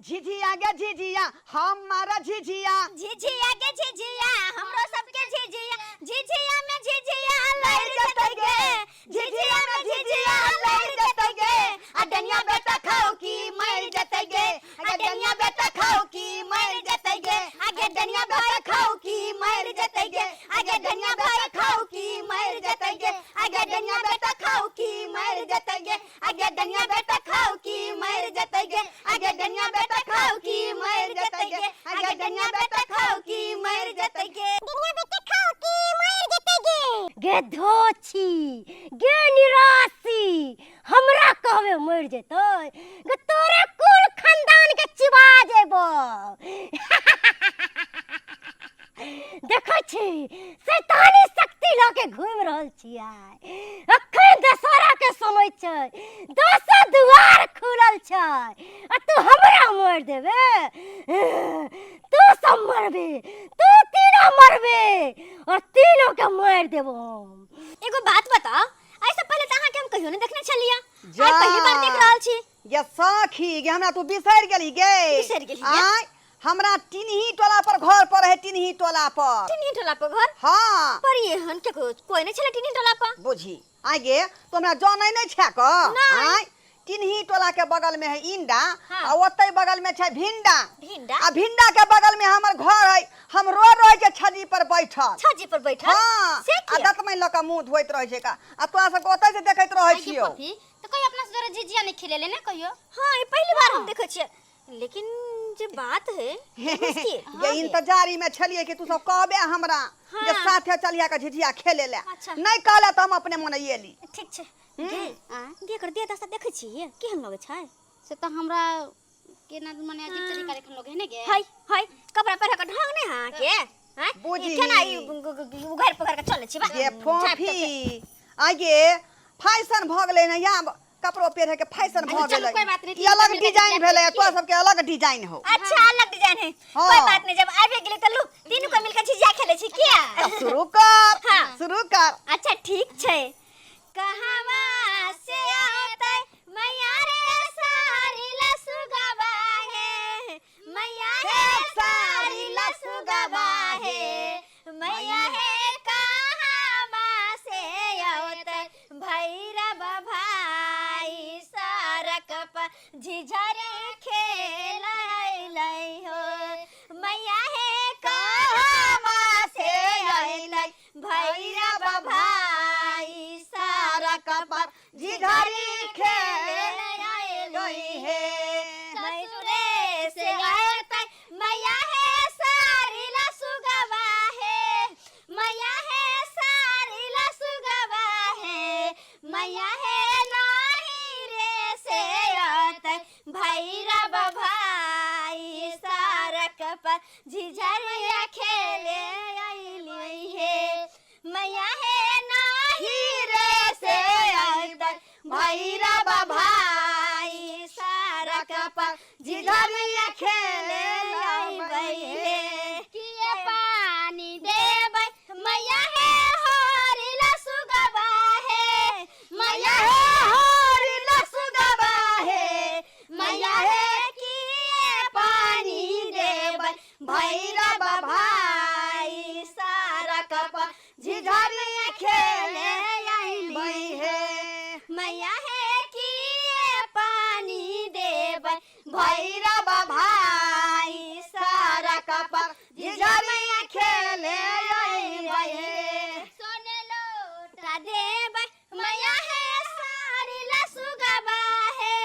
झिझिया गे झिझिया हमारा झिझिया झिझिया के झिझिया हमरो सबके झिझिया झिझिया में झिझिया लहर जतई गे झिझिया में झिझिया लहर जतई गे अडनिया बेटा खाओ की मर जतई गे अडनिया बेटा खाओ की मर जतई गे आगे डनिया बेटा खाओ की मर जतई गे आगे डनिया बेटा खाओ की मर जतई गे आगे डनिया बेटा खाओ की मर जतई गे आगे डनिया बेटा खाओ की मर जतई गे आगे डनिया बेटा खाओ की मर जतई गे आगे डनिया बेटा खाओ की मर जतई गे डनिया बेटा खाओ की मर जतई गे गे धोची गे निरासी हमरा कहवे मर जेतो गे तोरे कुल खानदान के चिबा जेबो देखो छी शैतानी शक्ति लके घूम रहल छियै अखन दशहरा के समय छै 10 द्वार खुलल छै आ तू हमरा मार देबे तू सब मरबे तू तीनों मरबे और तीनों के मार देबो एगो बात बता ऐसे पहले त अहाँ के हम कहियो नहीं देखने छलिया आज पहली बार देख रहल छी ये सखी गे हमरा तू बिसर गेली गे बिसर गेली गे? आय हमरा टिनही टोला पर घर पर है टिनही टोला पर टिनी टोला पर घर हां पर ये हन के कोई नहीं छले टिनी टोला पर बुझी आगे तो हमरा जानै नै छै क आय टिनही टोला के बगल में है इंडा हाँ। आ ओतै बगल में छै भिंडा भिंडा आ भिंडा के बगल में हमर घर है हम रो रह के छजी पर बैठल छजी पर बैठल हां से आ किया दतमै ल के मुंह धोइत रहै छै का आ तोरा सब ओतै से देखैत रहै आई के छियो पपी तो कोई अपना से जरा झिझिया नहीं खिलेले ना कहियो हां ये पहली बार हम देखै छियै लेकिन जे बात है ये इंतजारी में छलिए कि तू सब कहबे हमरा हाँ। जे साथे चलिया के झिझिया खेले ले अच्छा। नहीं कहले त हम अपने मन एली ठीक छै दे कर दे दस देखै छी केहन लगै छै से तो हमरा केना माने अजीब तरीका लेखन लोग है ने गे हाय हाय कपड़ा पहिर के ढंग नहीं हां के हैं बुझी। केना ई उघार पकड़ के चले छी बा ये फोफी आगे फैशन भ गेलै न या कपड़ो पहिरे के फैशन भ अच्छा, गेलै कोई बात नहीं, ई अलग ठीक है, डिजाइन मिलकर भेलै देख तो सब के अलग डिजाइन हो अच्छा अलग डिजाइन है हाँ। कोई बात नहीं जब आबे गेले त लू तीनों को मिलकर झिझिया खेले छी किया शुरू कर हाँ। शुरू कर अच्छा ठीक छै कहवा से आते मैया रे सारी लसुगवा है मैया है सारी लसुगवा है मैया है कहवा से आते भैरव भाई सरक पर झिझरी खेलै हो मैया है कहवा से आइलै भैरव भाई सरक पर झिझरी खेले गई है ससुरे से आते मैया है सारी लसुगवा है मैया है सारी लसुगवा है मैया है नाही रे से आते भैरव भाई सरक पर झिझरिया खेले आइली है मैया है नाही रे से आते भैरव भाई सरक पर झिझरिया खेले आइबै है किए पानी देबै मैया है हरी लसुगवा है मैया है हरी लसुगवा है मैया है किए पानी देबै भैरव भाई सरक पर झिझरिया खेले आइबै है मैया है किए पानी देबै भैरव भाई सरक पर झिझरिया खेले आइबै है सोने लोटा देबै मैया है सारी लसुगवा है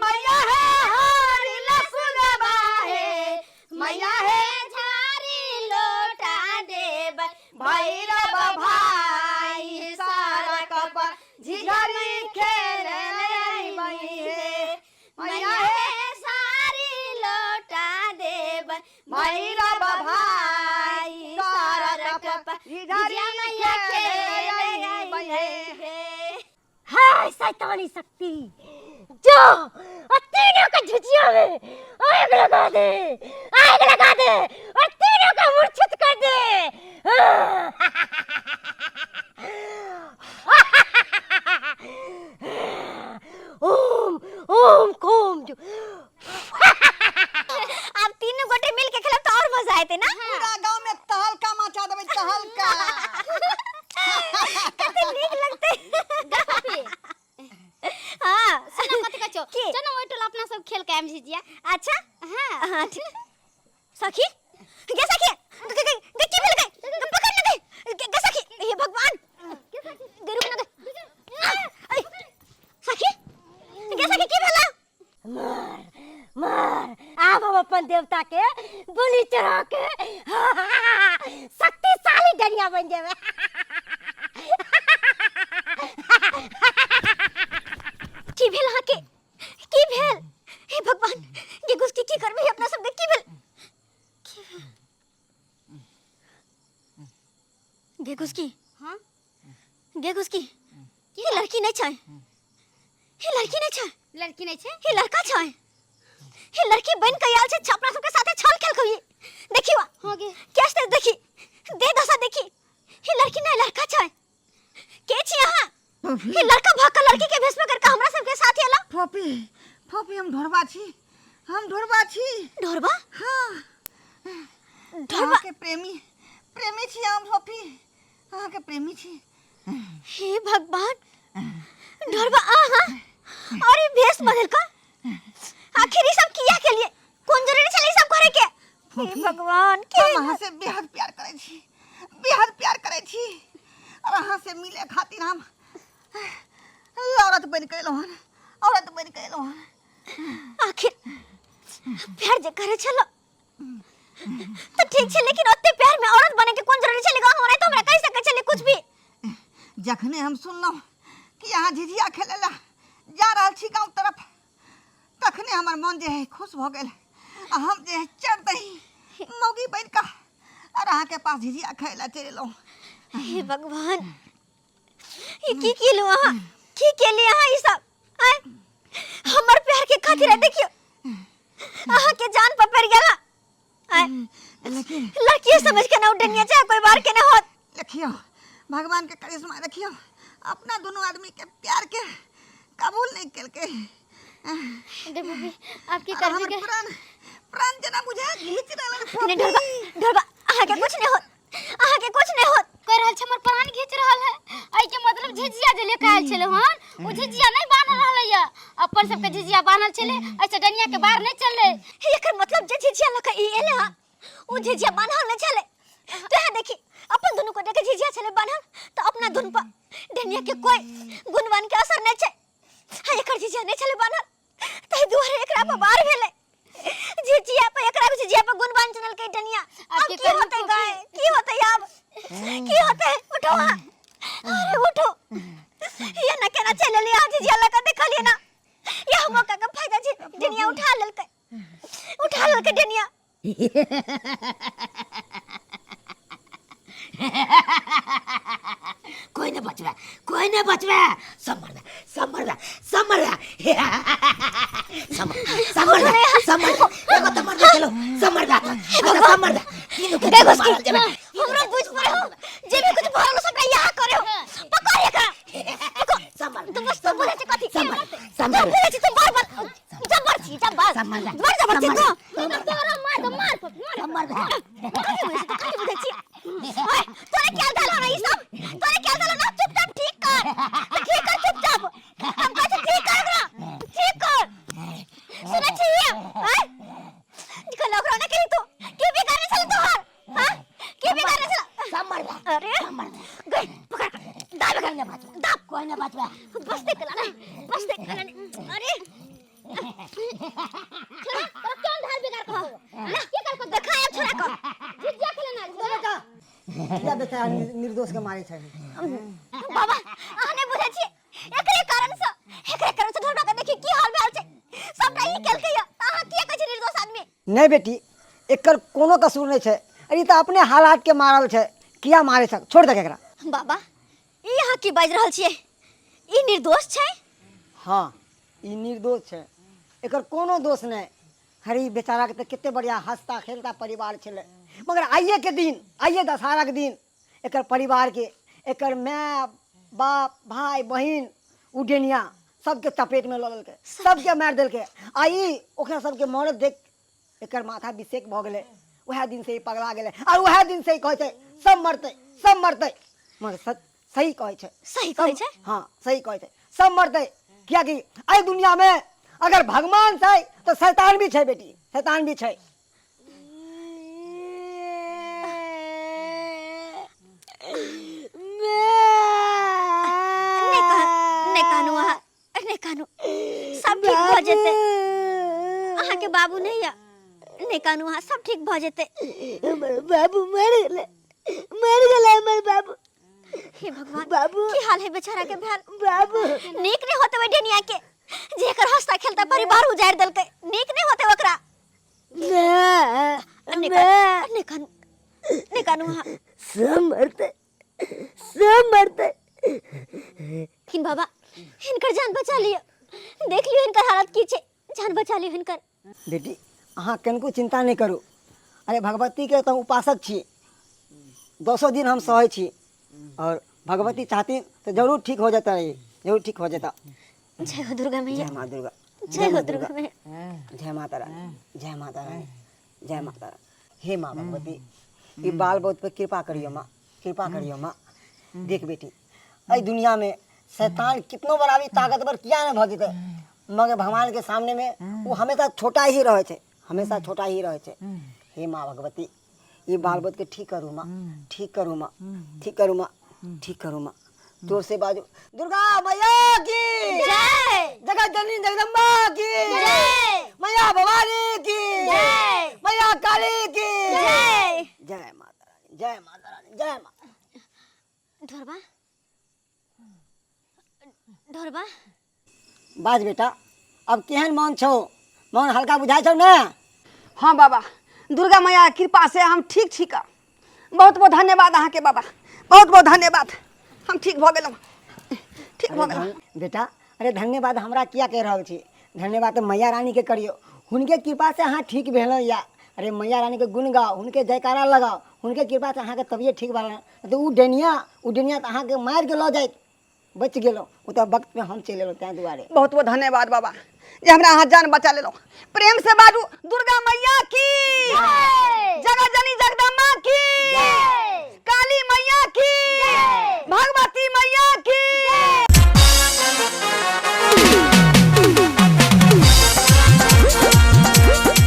मैया है हरी लसुगवा है मैया है झारी लोटा देबै भैरव भाई सरक पर झिझरी खेले आइबै है मैया है सारी लोटा देबै भैरव भाई सरक पर झिझरिया खेले आइबै है हाय शैतानी शक्ति जो तीनों के झिझिया में आग लगा दे और तीनों को मूर्छित कर दे ओम ओम कोम जो अच्छा हाँ सखी गे सखी गे की भेल गे पकड़ ले गे सखी हे भगवान गे रुक ना गे सखी गे सखी की भेला मार आब हम अपन देवता के बलि चढ़ा के शक्तिशाली डरिया बन जेबे। की भेल अहाँ के की भेल हे भगवान ये गुस्की की करबे अपना सब के की भेल गे गुस्की हाँ गे गुस्की ये लड़की नहीं छै ये लड़की नहीं छै लड़की नहीं छे ये लड़का छै ये लड़की बन के आयल छै छपरा सब के साथे छल खेल कहिए देखियो हो गे कैसे देखी दे दशा देखी ये लड़की नहीं लड़का छै के छी अहाँ ये लड़का भाग लड़की के भेष में करके हमरा सब के साथ आला फोपी फोपी हम ढोरबा छी ढोरबा हाँ ढोरबा के प्रेमी प्रेमी छी हम फोपी अहाँ के प्रेमी छी हे भगवान ढोरबा आहा और ये भेष बदल का आखिर ये सब किया के लिए कौन जरूरी छले सब करे के हे भगवान के हम अहाँ से बेहद प्यार करे छी और अहाँ से मिले खातिर हम औरत बन के एलो हन आखिर प्यार जे करे छलो तो ठीक छे लेकिन ओते प्यार में औरत बने के कौन जरूरी छले हमरा तो हमरा कह सके छले कुछ भी जखने हम सुनलौ कि अहाँ झिझिया खेले ला जा रहल छी गांव तरफ तखने हमर मन जे है खुश भ गेल हम जे चढ़ दही मौगी बन का और अहाँ के पास झिझिया खेला चललो हे भगवान ये की केलु अहाँ की केली अहाँ ई सब आय हमर प्यार के खातिर देखियो अहाँ के जान पर पड़ गेला आय लेकिन लड़की समझ के ना उडनिया चाहे कोई बार के ना होत देखियो भगवान के करिश्मा देखियो अपना दोनों आदमी के प्यार के कबूल नहीं केल के दे बुबी आपकी और कर हमर दी प्राण जना बुझा घीच रहल ने ढोरबा अहाँ के कुछ नहीं होत कह रहल छ हमर प्राण खींच रहल है आई के मतलब झिझिया जे लेके आयल छले हन ओ झिझिया नहीं बानल रहले या अपन सब के झिझिया बानल छले ऐसे डनिया के बाहर नहीं चलले एकर मतलब जे झिझिया लका ई एले हां ओ झिझिया बान्हल न छले तो है देखी अपन दोनों को देखे झिझिया छले बान्हल तो अपना धुन पर डनिया के कोई गुणवान के असर नहीं छै हां एकर झिझिया नहीं छले बान्हल तै दुआरे एकरा पर बार भेले झिझिया पे एकरा झिझिया पे गुणवान चनल के डनिया अब की होते गाय की होते अब की होते उठो अरे उठो ये ना केना चले ले आज झिझिया लका देखलिए ना ये हम का फायदा छी डनिया उठा ललके डनिया कोई नहीं बचवे सब मर गया एगो तो मर गया चलो सब मर गया तीनों के मारल जाबे हमरा बुझ पर हो जे भी कुछ भरल सब यहाँ करे हो पकड़ एकरा सब मर तो बस तो बोले छी कथी सब बोले छी तो बार जबर छी जबर सब मर गया मार जबर छी तो तोरा मार सब मर गया कथी बोले छी तो कथी बुझे छी ओए तोरे क्या डालो ना ई सब तोरे क्या डालो ना चुपचाप ठीक कर चुपचाप हम कहते ठीक कर एकरा ठीक कर सुने छी हैं निकल ओकरा ना कही तो की भी करने चल तो हां की भी करने चल सब मर गया अरे गई पकड़ दाब कोई नहीं बचवा बस देख ला अरे छोरा तो कौन ढाल बिगाड़ को ना की कर को दिखाया छोरा को झिझिया खेलना या बेचारा निर्दोष के मारे छै बाबा आने बुझे छी एकरे कारण से ढोड़ा के देखी की हाल भेल छै सबटा ई केल के अहाँ किया कहै छी निर्दोष आदमी नहीं बेटी एकर कोनो कसूर नहीं छै अरे तो अपने हालात के मारल छै किया मारे छै छोड़ दे एकरा बाबा ई अहाँ की बाज रहल छियै ई निर्दोष छै हाँ ई निर्दोष छै एकर कोनो दोष नहीं हरी बेचारा के तो कितने बढ़िया हंसता खेलता परिवार छले मगर आइए दशहरा के दिन एकर परिवार के एकर माय बाप भाई बहिन उडेनिया सबके चपेट में लल के सबके मार दिल के आई ओकरा सबके मौत देख एकर माथा विषेक भ गेले वह दिन से ही पगला गेले और वह दिन से ही कहै छै सब मरते मगर सही कहै छै सही कहै छै हाँ सही कहै छै सब मरते क्या कि आई दुनिया में अगर भगवान छै तो शैतान भी छै बेटी, शैतान भी छै। ने कानू सब ठीक भ जेते। अहाँ के बाबू नहीं है ने कानू, अहाँ सब ठीक भ जेते। हमर बाबू मर गेलै हमर बाबू। हे भगवान, बाबू की हाल है बेचारा के भेल? बाबू नीक नहीं होते डेनिया के, जेकर हंसता खेलता परिवार उजाड़ देलकै। नीक नहीं होते ओकरा। ने कानू अहाँ सब मरते। किन बाबा हिनकर जान बचा लियो, देख लियो हिनकर हालत की छे, जान बचा लियो हिनकर। बेटी अहाँ कनको चिंता नहीं करू। अरे भगवती के तो उपासक छी, 200 दिन हम सहै छी और भगवती चाहती तो जरूर ठीक हो जाता है, जरूर ठीक हो जाता। जय हो दुर्गा मैया, जय माँ दुर्गा, जय हो दुर्गा मैया। जय माता रानी, जय माता रानी, जय माता रानी। हे माँ भगवती, ये बाल बहुत पे कृपा करियो माँ, कृपा करियो माँ। देख बेटी अई दुनिया में शैतान कितनो बड़ा भी ताकतवर किया न भ जेते, मगर भगवान के सामने में वो हमेशा छोटा ही रहे छे, हमेशा छोटा ही रहे छे। हे माँ भगवती, ये बाल बच्चे के ठीक करू माँ, ठीक करू माँ, ठीक करू माँ, ठीक करू माँ। जोर से बाजू, दुर्गा मैया की जय, जगत जननी जगदम्बा की जय, मैया भवानी की जय, मैया काली की जय। जय माता रानी, जय माता रानी, जय माता। ढोरबा ढोरबा बाज बेटा, अब केहन मन छो? मन हल्का बुझाई छो ना? हाँ बाबा, दुर्गा मैया के कृपा से हम ठीक छी का। बहुत बहुत धन्यवाद अहाँ के बाबा, बहुत बहुत धन्यवाद। हम ठीक भ गेलहुँ, ठीक भ गेलहुँ। बेटा अरे धन्यवाद हमरा किया कह रहल छी? धन्यवाद तो मैया रानी के करियो, हुनके कृपा से अहाँ ठीक भेल या। अरे मैया रानी के गुण गाओ, उनके जयकारा लगाओ, उनके कृपा से अहाँ के तबियत ठीक भेल। तो उ डेनिया तो अहाँ के मार के ल जाइत, बच गेलो। उ तो वक्त में हम चल एलो तै दुआरे। बहुत बहुत धन्यवाद बाबा जे हमरा अहाँ जान बचा लेलहुँ। प्रेम से बाजू, दुर्गा मैया की जगत जननी जगदम्बा की